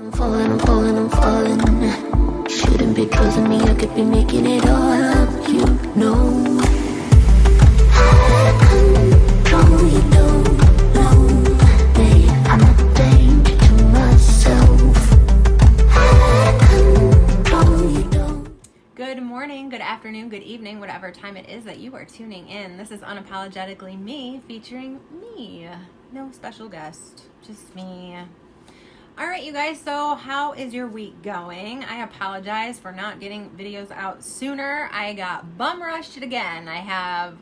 I'm falling, I'm falling. Shouldn't be trusting me, I could be making it all up, you know. Out of control, you don't know, babe. I'm a danger to myself. Out of control, you don't. Good morning, good afternoon, good evening, whatever time it is that you are tuning in. This is Unapologetically Me, featuring me. No special guest, just me. All right, you guys, so how is your week going? I apologize for not getting videos out sooner. I got bum rushed again. I have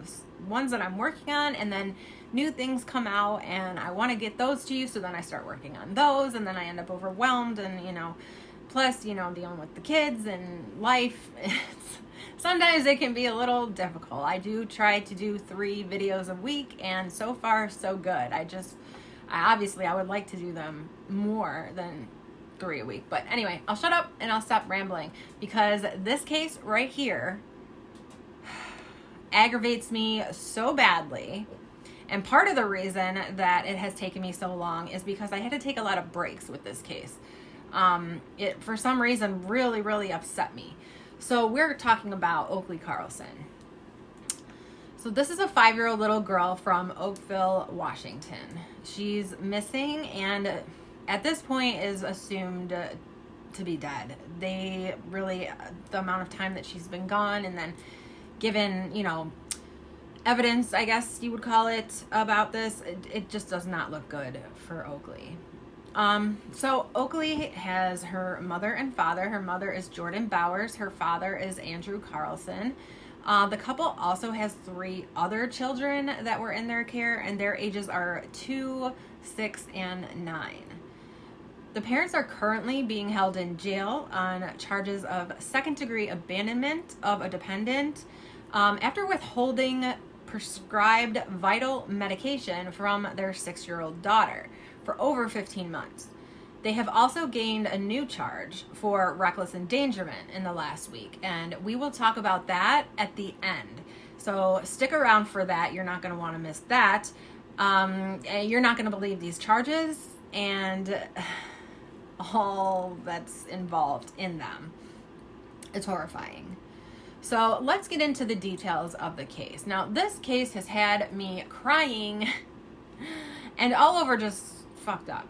ones that I'm working on, and then new things come out, and I want to get those to you, so then I start working on those, and then I end up overwhelmed, and, plus, dealing with the kids and life. Sometimes it can be a little difficult. I do try to do 3 videos a week, and so far, so good. I would like to do them more than 3 a week. But anyway, I'll shut up and I'll stop rambling, because this case right here aggravates me so badly. And part of the reason that it has taken me so long is because I had to take a lot of breaks with this case. It, for some reason, really, really upset me. So we're talking about Oakley Carlson. So this is a 5-year-old little girl from Oakville, Washington. She's missing, and at this point is assumed to be dead. The amount of time that she's been gone, and then given, evidence, I guess you would call it, about this, it just does not look good for Oakley. So Oakley has her mother and father. Her mother is Jordan Bowers. Her father is Andrew Carlson. The couple also has 3 other children that were in their care, and their ages are 2, 6, and 9. The parents are currently being held in jail on charges of second-degree abandonment of a dependent after withholding prescribed vital medication from their 6-year-old daughter for over 15 months. They have also gained a new charge for reckless endangerment in the last week, and we will talk about that at the end. So stick around for that. You're not going to want to miss that. You're not going to believe these charges and all that's involved in them. It's horrifying. So let's get into the details of the case. Now, this case has had me crying and all over just fucked up.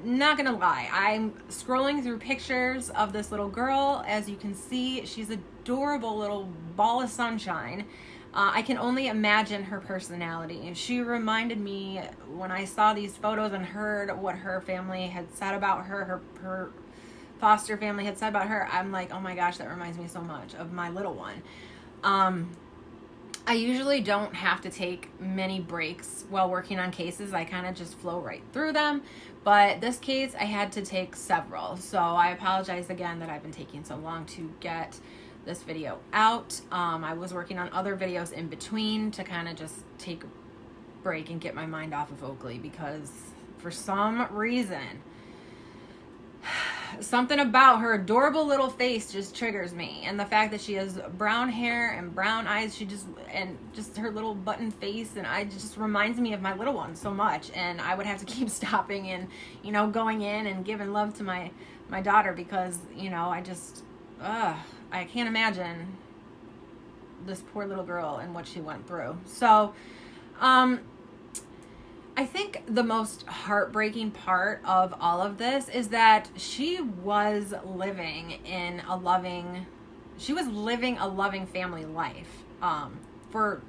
Not gonna lie, I'm scrolling through pictures of this little girl. As you can see, she's an adorable little ball of sunshine. I can only imagine her personality. She reminded me, when I saw these photos and heard what her family had said about her foster family had said about her, I'm like, oh my gosh, that reminds me so much of my little one. I usually don't have to take many breaks while working on cases. I kind of just flow right through them. But this case, I had to take several. So I apologize again that I've been taking so long to get this video out. I was working on other videos in between to kind of just take a break and get my mind off of Oakley, because for some reason, something about her adorable little face just triggers me, and the fact that she has brown hair and brown eyes, just her little button face, and it just reminds me of my little one so much. And I would have to keep stopping and going in and giving love to my daughter, because I can't imagine this poor little girl and what she went through. So I think the most heartbreaking part of all of this is that she was living a loving family life for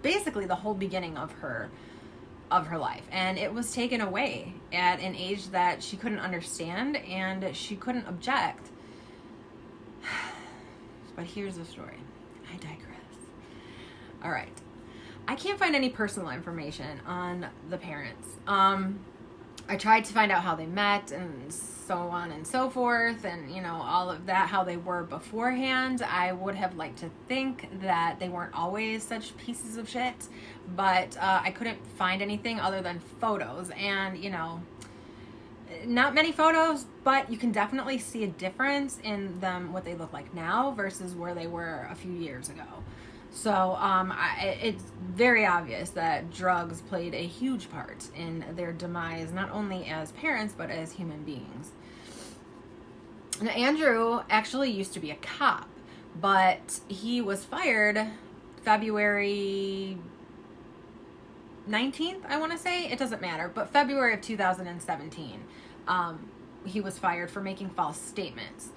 basically the whole beginning of her life, and it was taken away at an age that she couldn't understand and she couldn't object. But here's the story. I digress. All right. I can't find any personal information on the parents. I tried to find out how they met and so on and so forth, and all of that, how they were beforehand. I would have liked to think that they weren't always such pieces of shit, but I couldn't find anything other than photos, and not many photos, but you can definitely see a difference in them, what they look like now versus where they were a few years ago. So it's very obvious that drugs played a huge part in their demise, not only as parents, but as human beings. Now, Andrew actually used to be a cop, but he was fired February 19th, I want to say. It doesn't matter, but February of 2017, he was fired for making false statements.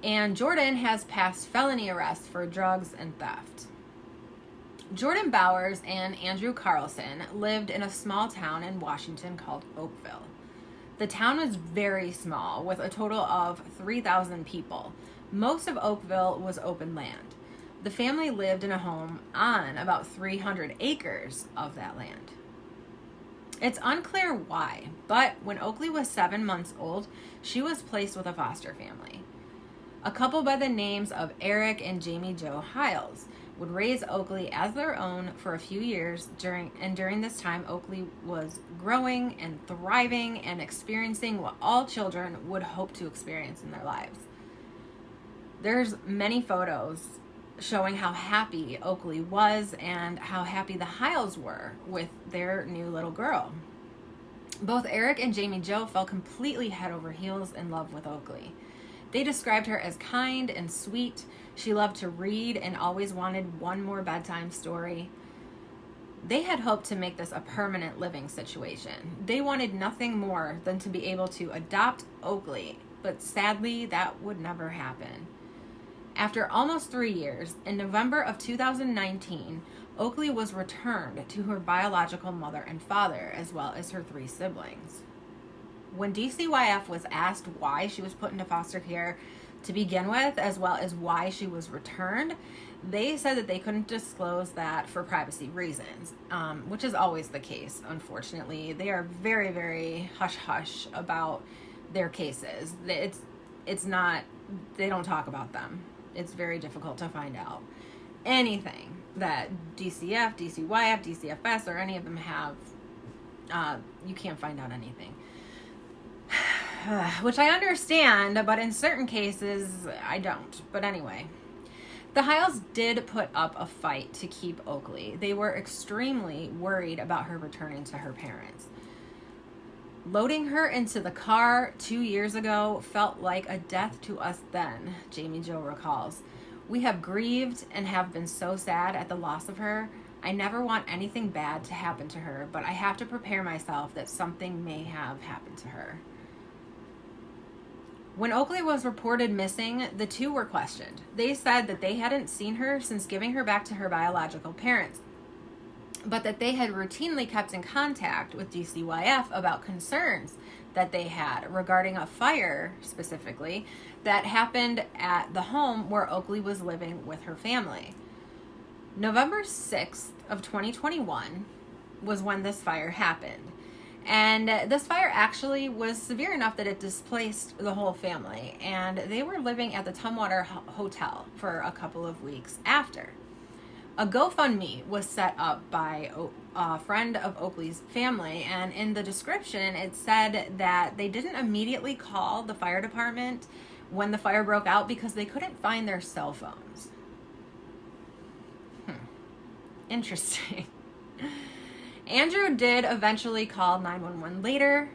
And Jordan has passed felony arrests for drugs and theft. Jordan Bowers and Andrew Carlson lived in a small town in Washington called Oakville. The town was very small, with a total of 3,000 people. Most of Oakville was open land. The family lived in a home on about 300 acres of that land. It's unclear why, but when Oakley was 7 months old, she was placed with a foster family. A couple by the names of Eric and Jamie Jo Hiles would raise Oakley as their own for a few years. During this time, Oakley was growing and thriving and experiencing what all children would hope to experience in their lives. There's many photos showing how happy Oakley was and how happy the Hiles were with their new little girl. Both Eric and Jamie Jo fell completely head over heels in love with Oakley. They described her as kind and sweet. She loved to read and always wanted one more bedtime story. They had hoped to make this a permanent living situation. They wanted nothing more than to be able to adopt Oakley, but sadly, that would never happen. After almost 3 years, in November of 2019, Oakley was returned to her biological mother and father, as well as her 3 siblings. When DCYF was asked why she was put into foster care to begin with, as well as why she was returned, they said that they couldn't disclose that for privacy reasons, which is always the case, unfortunately. They are very, very hush-hush about their cases. It's not, they don't talk about them. It's very difficult to find out anything that DCF, DCYF, DCFS, or any of them have. You can't find out anything. Which I understand, but in certain cases, I don't. But anyway, the Hiles did put up a fight to keep Oakley. They were extremely worried about her returning to her parents. Loading her into the car 2 years ago felt like a death to us then, Jamie Jo recalls. We have grieved and have been so sad at the loss of her. I never want anything bad to happen to her, but I have to prepare myself that something may have happened to her. When Oakley was reported missing, the 2 were questioned. They said that they hadn't seen her since giving her back to her biological parents, but that they had routinely kept in contact with DCYF about concerns that they had regarding a fire, specifically, that happened at the home where Oakley was living with her family. November 6th of 2021 was when this fire happened. And this fire actually was severe enough that it displaced the whole family. And they were living at the Tumwater Hotel for a couple of weeks after. A GoFundMe was set up by a friend of Oakley's family, and in the description it said that they didn't immediately call the fire department when the fire broke out because they couldn't find their cell phones. Interesting. Andrew did eventually call 911 later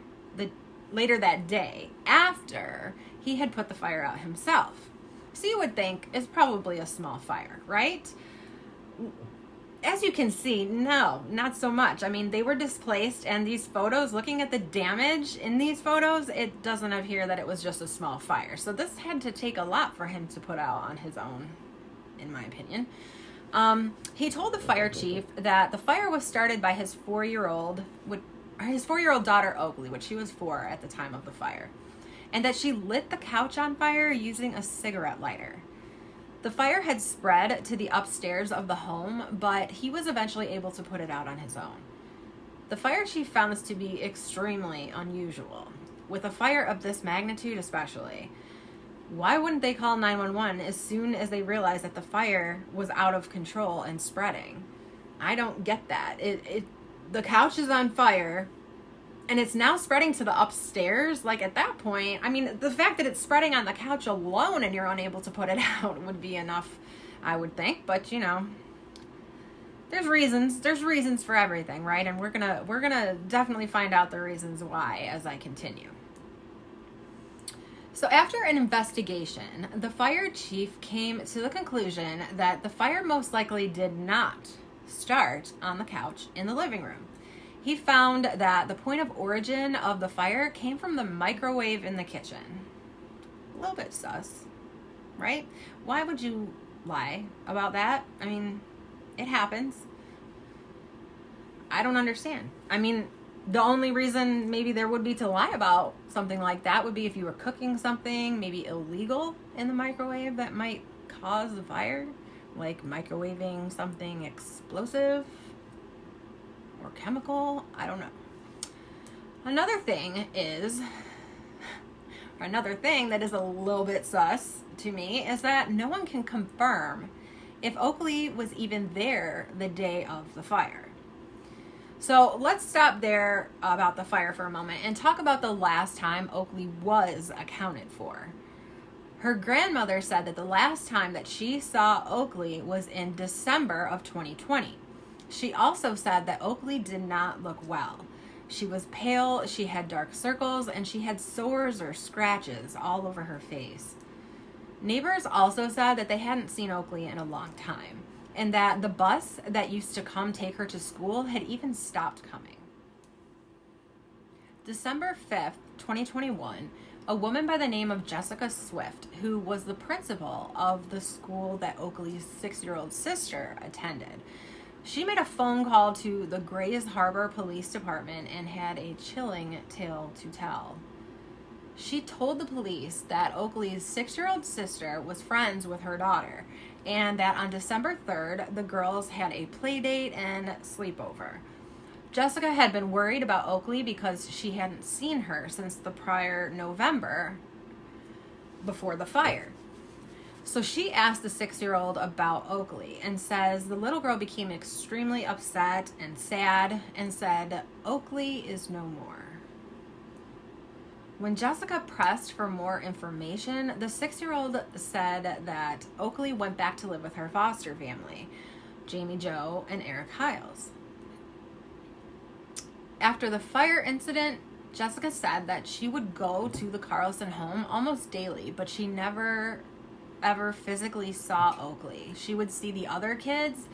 that day, after he had put the fire out himself. So you would think it's probably a small fire, right? As you can see, no, not so much. I mean, they were displaced, and these photos, looking at the damage in these photos, it doesn't appear that it was just a small fire. So this had to take a lot for him to put out on his own, in my opinion. He told the fire chief that the fire was started by his 4-year-old daughter Oakley, which she was 4 at the time of the fire, and that she lit the couch on fire using a cigarette lighter. The fire had spread to the upstairs of the home, but he was eventually able to put it out on his own. The fire chief found this to be extremely unusual, with a fire of this magnitude especially. Why wouldn't they call 911 as soon as they realized that the fire was out of control and spreading? I don't get that. The couch is on fire, and it's now spreading to the upstairs. Like, at that point, I mean, the fact that it's spreading on the couch alone and you're unable to put it out would be enough, I would think. But, you know, There's reasons for everything, right? And we're gonna definitely find out the reasons why as I continue. So after an investigation, the fire chief came to the conclusion that the fire most likely did not start on the couch in the living room. He found that the point of origin of the fire came from the microwave in the kitchen. A little bit sus, right? Why would you lie about that? I mean, it happens. I don't understand. I mean, the only reason maybe there would be to lie about something like that would be if you were cooking something maybe illegal in the microwave that might cause the fire, like microwaving something explosive or chemical. I don't know. Another thing that is a little bit sus to me is that no one can confirm if Oakley was even there the day of the fire. So let's stop there about the fire for a moment and talk about the last time Oakley was accounted for. Her grandmother said that the last time that she saw Oakley was in December of 2020. She also said that Oakley did not look well. She was pale, she had dark circles, and she had sores or scratches all over her face. Neighbors also said that they hadn't seen Oakley in a long time, and that the bus that used to come take her to school had even stopped coming. December 5th, 2021, a woman by the name of Jessica Swift, who was the principal of the school that Oakley's 6-year-old sister attended, she made a phone call to the Grays Harbor Police Department and had a chilling tale to tell. She told the police that Oakley's 6-year-old sister was friends with her daughter, and that on December 3rd, the girls had a play date and sleepover. Jessica had been worried about Oakley because she hadn't seen her since the prior November before the fire. So she asked the 6-year-old about Oakley and says the little girl became extremely upset and sad and said, "Oakley is no more." When Jessica pressed for more information, the 6-year-old said that Oakley went back to live with her foster family, Jamie Jo and Eric Hiles. After the fire incident, Jessica said that she would go to the Carlson home almost daily, but she never ever physically saw Oakley. She would see the other kids,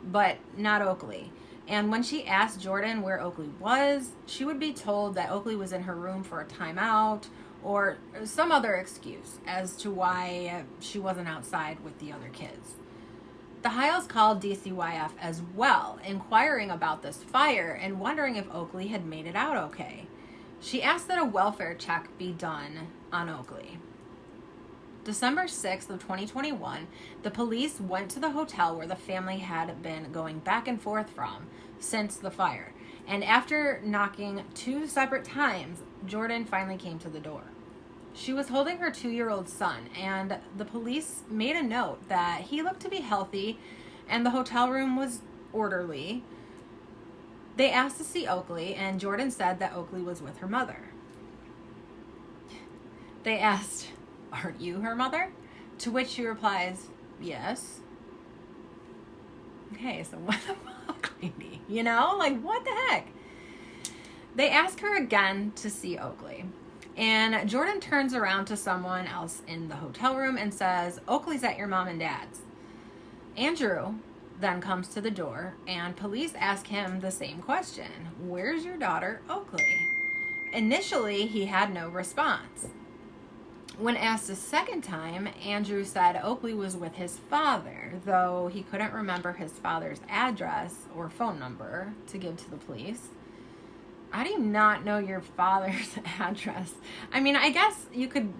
but not Oakley. And when she asked Jordan where Oakley was, she would be told that Oakley was in her room for a timeout or some other excuse as to why she wasn't outside with the other kids. The Hiles called DCYF as well, inquiring about this fire and wondering if Oakley had made it out okay. She asked that a welfare check be done on Oakley. December 6th of 2021, the police went to the hotel where the family had been going back and forth from since the fire. And after knocking 2 separate times, Jordan finally came to the door. She was holding her 2-year-old son, and the police made a note that he looked to be healthy and the hotel room was orderly. They asked to see Oakley, and Jordan said that Oakley was with her mother. They asked, "Aren't you her mother?" To which she replies, "Yes." Okay, so what the fuck, lady? You know, like what the heck? They ask her again to see Oakley. And Jordan turns around to someone else in the hotel room and says, "Oakley's at your mom and dad's." Andrew then comes to the door and police ask him the same question. "Where's your daughter, Oakley?" Initially, he had no response. When asked a second time, Andrew said Oakley was with his father, though he couldn't remember his father's address or phone number to give to the police. How do you not know your father's address? I mean, I guess you could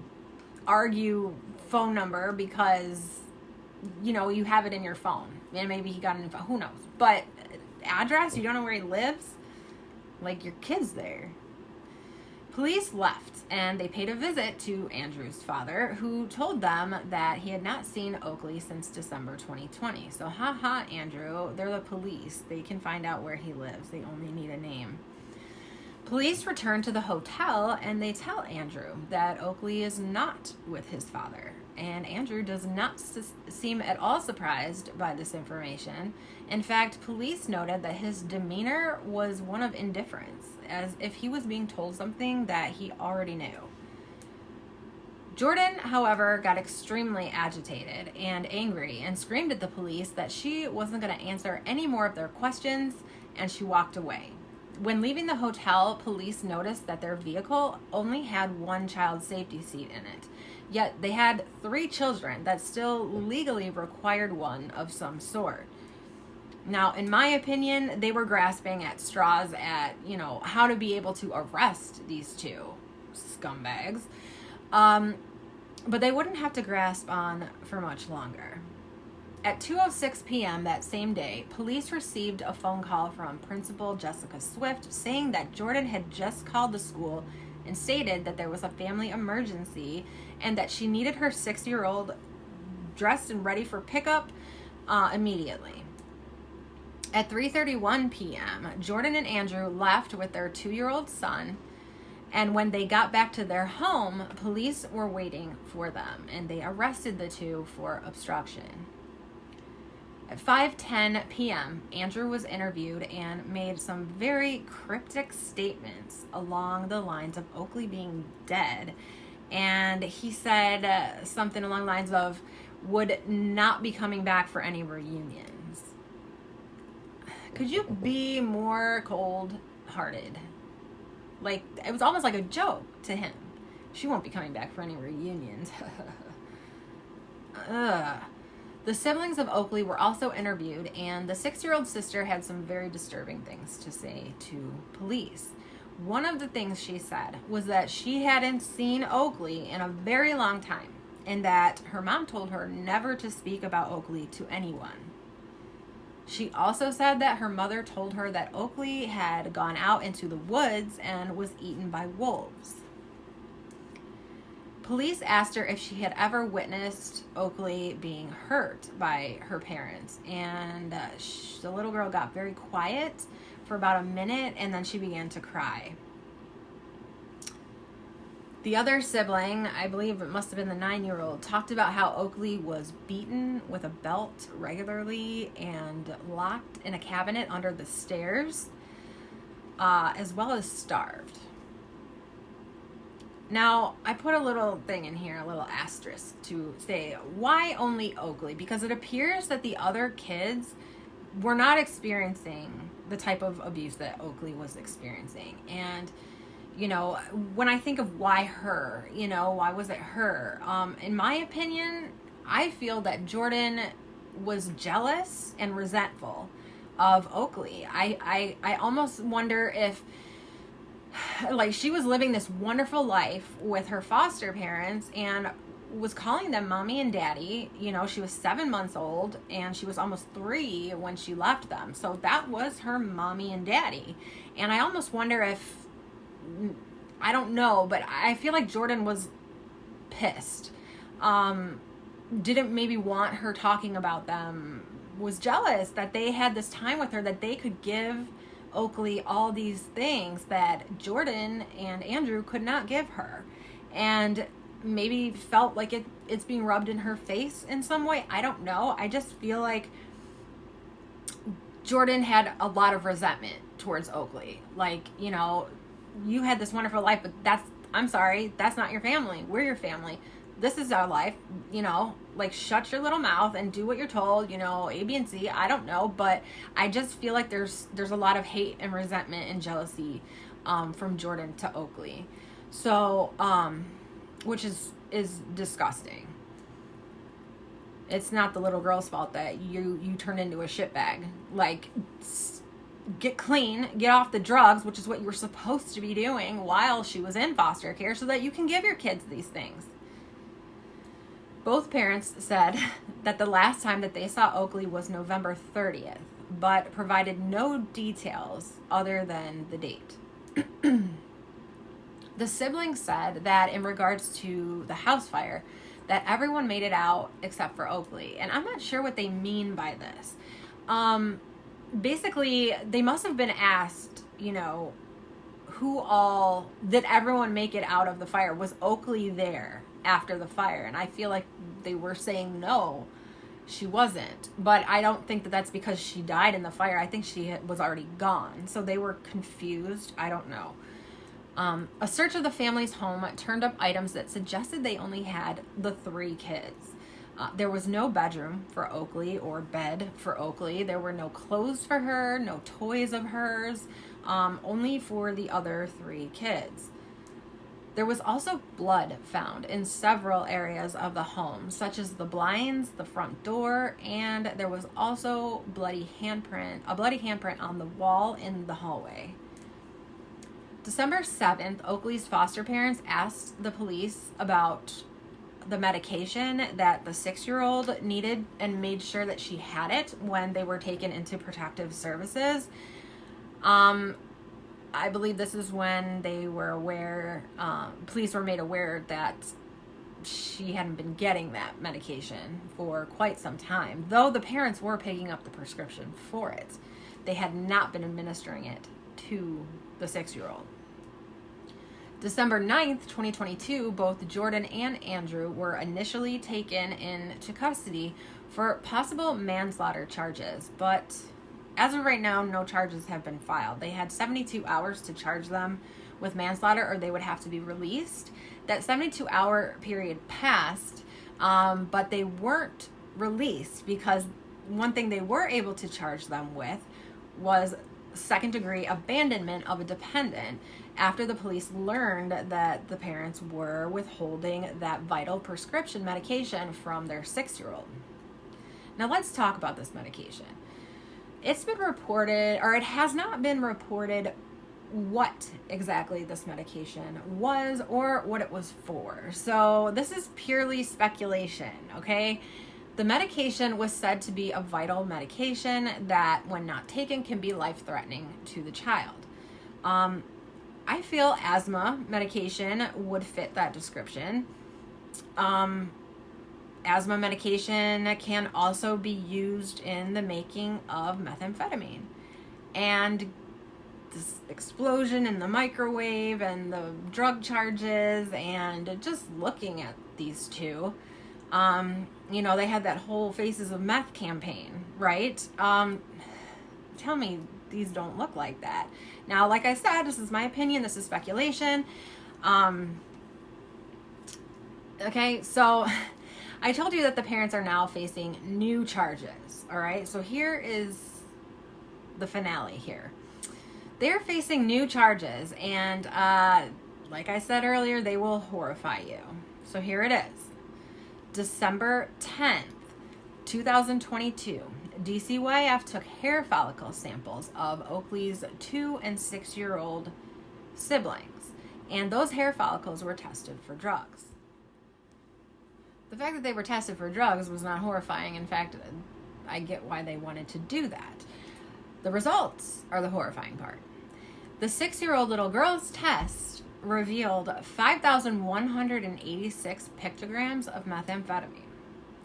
argue phone number because, you know, you have it in your phone. And maybe he got a new phone. Who knows? But address? You don't know where he lives? Like, your kid's there. Police left, and they paid a visit to Andrew's father, who told them that he had not seen Oakley since December 2020. So, Andrew, they're the police. They can find out where he lives. They only need a name. Police return to the hotel and they tell Andrew that Oakley is not with his father. And Andrew does not seem at all surprised by this information. In fact, police noted that his demeanor was one of indifference, as if he was being told something that he already knew. Jordan, however, got extremely agitated and angry and screamed at the police that she wasn't going to answer any more of their questions, and she walked away. When leaving the hotel, police noticed that their vehicle only had one child's safety seat in it. Yet they had 3 children that still legally required one of some sort. Now, in my opinion, they were grasping at straws at, how to be able to arrest these 2 scumbags. But they wouldn't have to grasp on for much longer. At 2:06 p.m. that same day, police received a phone call from Principal Jessica Swift saying that Jordan had just called the school and stated that there was a family emergency and that she needed her 6-year-old dressed and ready for pickup immediately. At 3:31 p.m., Jordan and Andrew left with their 2-year-old son, and when they got back to their home, police were waiting for them, and they arrested the 2 for obstruction. At 5:10 p.m., Andrew was interviewed and made some very cryptic statements along the lines of Oakley being dead. And he said something along the lines of, would not be coming back for any reunions. Could you be more cold-hearted? Like, it was almost like a joke to him. She won't be coming back for any reunions. Ugh. The siblings of Oakley were also interviewed, and the 6-year-old sister had some very disturbing things to say to police. One of the things she said was that she hadn't seen Oakley in a very long time, and that her mom told her never to speak about Oakley to anyone. She also said that her mother told her that Oakley had gone out into the woods and was eaten by wolves. Police asked her if she had ever witnessed Oakley being hurt by her parents, and the little girl got very quiet for about a minute, and then she began to cry. The other sibling, I believe it must have been the 9-year-old, talked about how Oakley was beaten with a belt regularly and locked in a cabinet under the stairs, as well as starved. Now, I put a little thing in here, a little asterisk, to say, why only Oakley? Because it appears that the other kids were not experiencing the type of abuse that Oakley was experiencing. And, when I think of why her, why was it her? In my opinion, I feel that Jordan was jealous and resentful of Oakley. I almost wonder if, like, she was living this wonderful life with her foster parents and was calling them mommy and daddy. She was 7 months old and she was almost 3 when she left them. So that was her mommy and daddy. And I almost wonder if, I don't know, but I feel like Jordan was pissed. Didn't maybe want her talking about them, was jealous that they had this time with her, that they could give Oakley all these things that Jordan and Andrew could not give her, and maybe felt like it's being rubbed in her face in some way. I don't know. I just feel like Jordan had a lot of resentment towards Oakley. Like, you had this wonderful life, but I'm sorry, that's not your family. We're your family. This is our life, like, shut your little mouth and do what you're told, A, B, and C. I don't know, but I just feel like there's a lot of hate and resentment and jealousy from Jordan to Oakley. So, which is disgusting. It's not the little girl's fault that you turned into a shitbag. Like, get clean, get off the drugs, which is what you were supposed to be doing while she was in foster care, so that you can give your kids these things. Both parents said that the last time that they saw Oakley was November 30th, but provided no details other than the date. The siblings said that in regards to the house fire, that everyone made it out except for Oakley. And I'm not sure what they mean by this. Basically, they must have been asked, did everyone make it out of the fire? Was Oakley there after the fire? And I feel like they were saying no, she wasn't. But I don't think that that's because she died in the fire. I think she was already gone. So they were confused. I don't know. A search of the family's home turned up items that suggested they only had the 3 kids. There was no bedroom for Oakley or bed for Oakley. There were no clothes for her, no toys of hers, only for the other 3 kids. There was also blood found in several areas of the home, such as the blinds, the front door, and there was also a bloody handprint on the wall in the hallway. December 7th, Oakley's foster parents asked the police about the medication that the 6-year-old needed and made sure that she had it when they were taken into protective services. I believe this is when they were aware, police were made aware that she hadn't been getting that medication for quite some time. Though the parents were picking up the prescription for it, they had not been administering it to the 6-year-old. December 9th, 2022, both Jordan and Andrew were initially taken into custody for possible manslaughter charges, but as of right now, no charges have been filed. They had 72 hours to charge them with manslaughter or they would have to be released. That 72-hour period passed, but they weren't released because one thing they were able to charge them with was second-degree abandonment of a dependent after the police learned that the parents were withholding that vital prescription medication from their 6-year-old. Now let's talk about this medication. It's been reported, or it has not been reported, what exactly this medication was or what it was for. So this is purely speculation, okay? The medication was said to be a vital medication that, when not taken, can be life-threatening to the child. I feel asthma medication would fit that description. Asthma medication can also be used in the making of methamphetamine. And this explosion in the microwave and the drug charges and just looking at these two, they had that whole Faces of Meth campaign, right? Tell me these don't look like that. Now, like I said, this is my opinion. This is speculation. Okay, so I told you that the parents are now facing new charges, all right? So here is the finale here. They're facing new charges, and like I said earlier, they will horrify you. So here it is. December 10th, 2022, DCYF took hair follicle samples of Oakley's 2- and 6-year-old siblings, and those hair follicles were tested for drugs. The fact that they were tested for drugs was not horrifying. In fact, I get why they wanted to do that. The results are the horrifying part. The 6-year-old little girl's test revealed 5,186 pictograms of methamphetamine,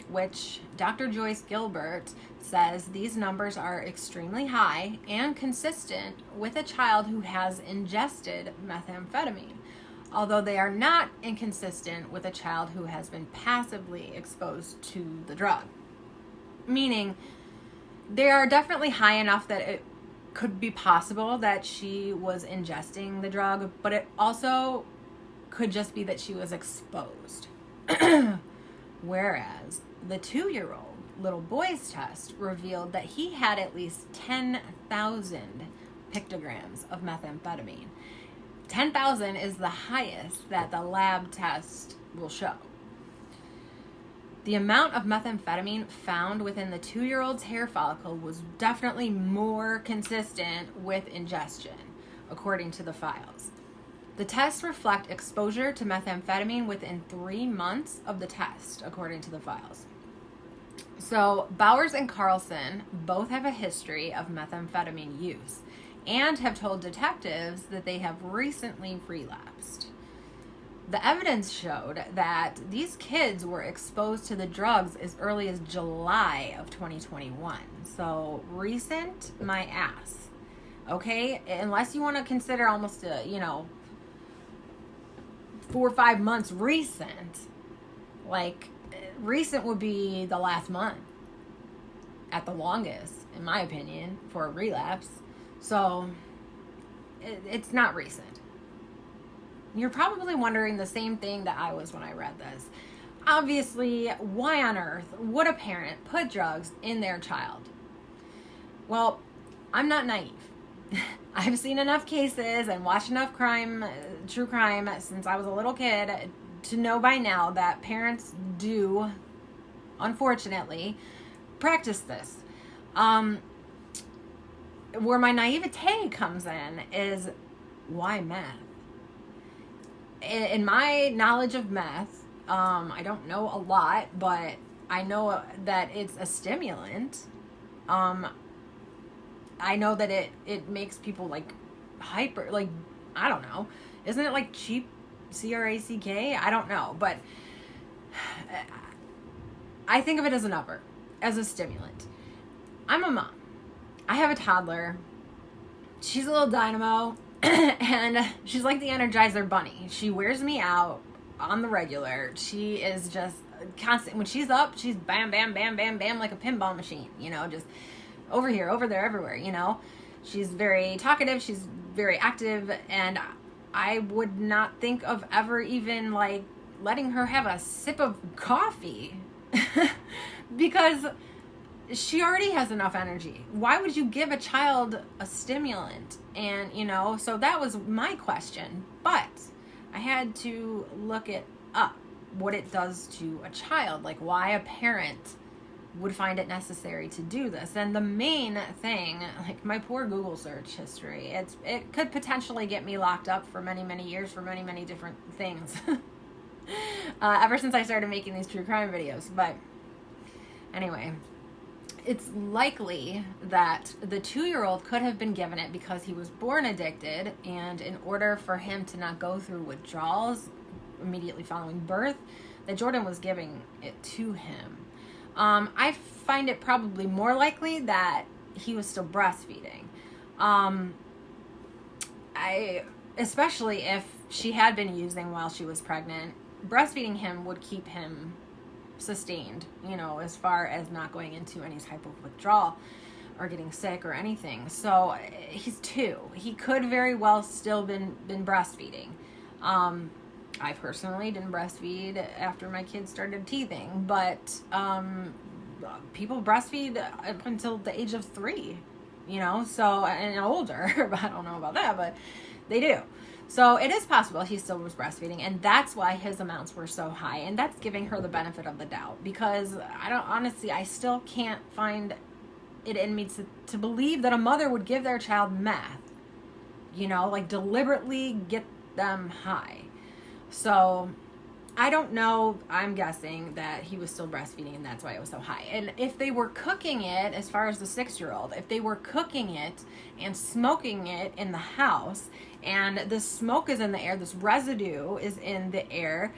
which Dr. Joyce Gilbert says these numbers are extremely high and consistent with a child who has ingested methamphetamine, although they are not inconsistent with a child who has been passively exposed to the drug. Meaning, they are definitely high enough that it could be possible that she was ingesting the drug, but it also could just be that she was exposed. Whereas the 2-year-old little boy's test revealed that he had at least 10,000 pictograms of methamphetamine. 10,000 is the highest that the lab test will show. The amount of methamphetamine found within the 2-year-old's hair follicle was definitely more consistent with ingestion, according to the files. The tests reflect exposure to methamphetamine within 3 months of the test, according to the files. So, Bowers and Carlson both have a history of methamphetamine use and have told detectives that they have recently relapsed. The evidence showed that these kids were exposed to the drugs as early as July of 2021. So recent, my ass. okay? Unless you want to consider almost 4 or 5 months recent. Like, recent would be the last month at the longest, in my opinion, for a relapse. So it's not recent. You're probably wondering the same thing that I was when I read this. Obviously, why on earth would a parent put drugs in their child? Well, I'm not naive. I've seen enough cases and watched enough true crime since I was a little kid to know by now that parents do, unfortunately, practice this. Where my naivete comes in is, why meth? In my knowledge of meth, I don't know a lot, but I know that it's a stimulant. I know that it makes people like hyper, like, I don't know. Isn't it like cheap, CRACK? I don't know, but I think of it as an upper, as a stimulant. I'm a mom. I have a toddler. She's a little dynamo, and she's like the Energizer Bunny. She wears me out on the regular. She is just constant. When she's up, she's bam, bam, bam, bam, bam, like a pinball machine, just over here, over there, everywhere, She's very talkative. She's very active, and I would not think of ever even like letting her have a sip of coffee because she already has enough energy. Why would you give a child a stimulant? And, so that was my question. But I had to look it up, what it does to a child, like why a parent would find it necessary to do this. And the main thing, like my poor Google search history, it could potentially get me locked up for many, many years for many, many different things. Ever since I started making these true crime videos. But anyway, it's likely that the 2-year-old could have been given it because he was born addicted, and in order for him to not go through withdrawals immediately following birth, that Jordan was giving it to him. I find it probably more likely that he was still breastfeeding. Especially if she had been using while she was pregnant, breastfeeding him would keep him sustained, as far as not going into any type of withdrawal or getting sick or anything. So he's 2. He could very well still been breastfeeding. I personally didn't breastfeed after my kids started teething, but people breastfeed up until the age of 3, so, and older. I don't know about that, but they do. So it is possible he still was breastfeeding, and that's why his amounts were so high, and that's giving her the benefit of the doubt, because I still can't find it in me to believe that a mother would give their child meth, like deliberately get them high. So I don't know. I'm guessing that he was still breastfeeding, and that's why it was so high. And if they were cooking it, as far as the 6-year-old, if they were cooking it and smoking it in the house, and the smoke is in the air, this residue is in the air,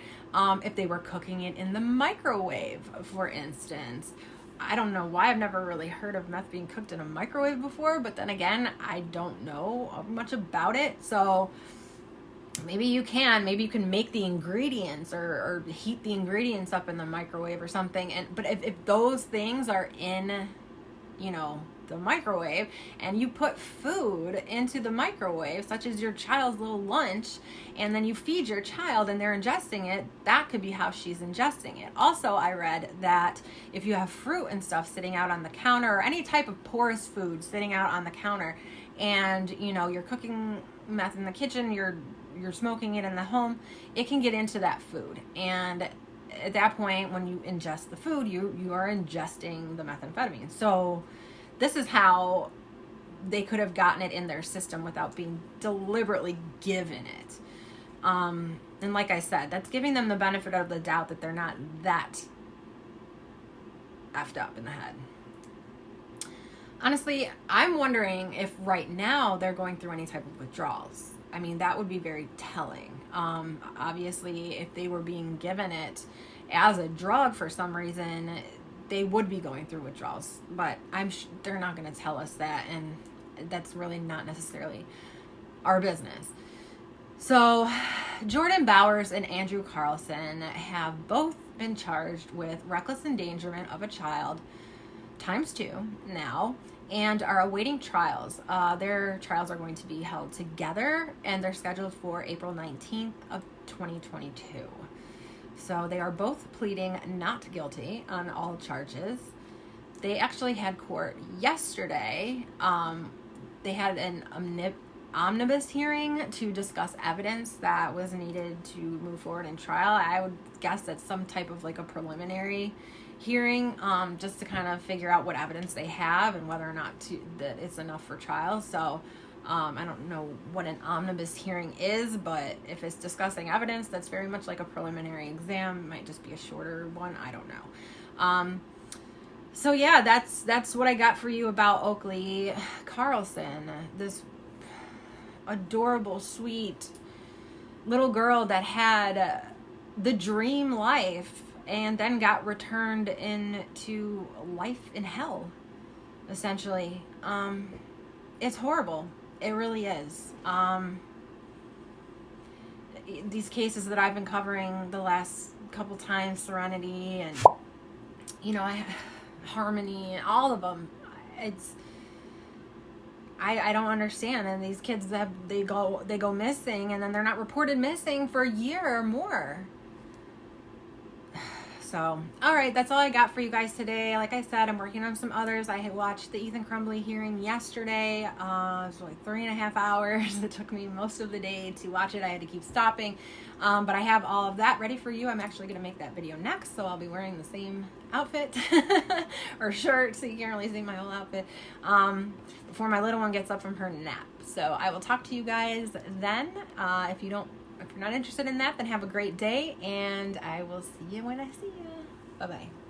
if they were cooking it in the microwave, for instance. I don't know why I've never really heard of meth being cooked in a microwave before, but then again, I don't know much about it. So maybe you can make the ingredients or heat the ingredients up in the microwave or something. But if those things are in, the microwave, and you put food into the microwave, such as your child's little lunch, and then you feed your child and they're ingesting it, that could be how she's ingesting it. Also, I read that if you have fruit and stuff sitting out on the counter, or any type of porous food sitting out on the counter, and you're cooking meth in the kitchen, you're smoking it in the home, it can get into that food. And at that point, when you ingest the food, you are ingesting the methamphetamine. So this is how they could have gotten it in their system without being deliberately given it. And like I said, that's giving them the benefit of the doubt that they're not that effed up in the head. Honestly, I'm wondering if right now they're going through any type of withdrawals. I mean, that would be very telling. Obviously, if they were being given it as a drug for some reason, they would be going through withdrawals. But they're not going to tell us that. And that's really not necessarily our business. So Jordan Bowers and Andrew Carlson have both been charged with reckless endangerment of a child ×2 now, and are awaiting trials. Their trials are going to be held together, and they're scheduled for April 19th of 2022. So they are both pleading not guilty on all charges. They actually had court yesterday. They had an omnibus hearing to discuss evidence that was needed to move forward in trial. I would guess that's some type of like a preliminary hearing, just to kind of figure out what evidence they have and whether or not that it's enough for trial. So I don't know what an omnibus hearing is, but if it's discussing evidence, that's very much like a preliminary exam. It might just be a shorter one. I don't know. So yeah, that's what I got for you about Oakley Carlson, this adorable, sweet little girl that had the dream life and then got returned into life in hell, essentially. It's horrible. It really is. These cases that I've been covering the last couple times, Serenity and, Harmony and all of them, I don't understand. And these kids they go missing, and then they're not reported missing for a year or more. So, all right, that's all I got for you guys today. Like I said, I'm working on some others. I had watched the Ethan Crumbly hearing yesterday. It was like 3.5 hours. It took me most of the day to watch it. I had to keep stopping. But I have all of that ready for you. I'm actually going to make that video next, so I'll be wearing the same outfit or shirt, so you can't really see my whole outfit, before my little one gets up from her nap. So I will talk to you guys then. If you're not interested in that, then have a great day, and I will see you when I see you. Bye-bye.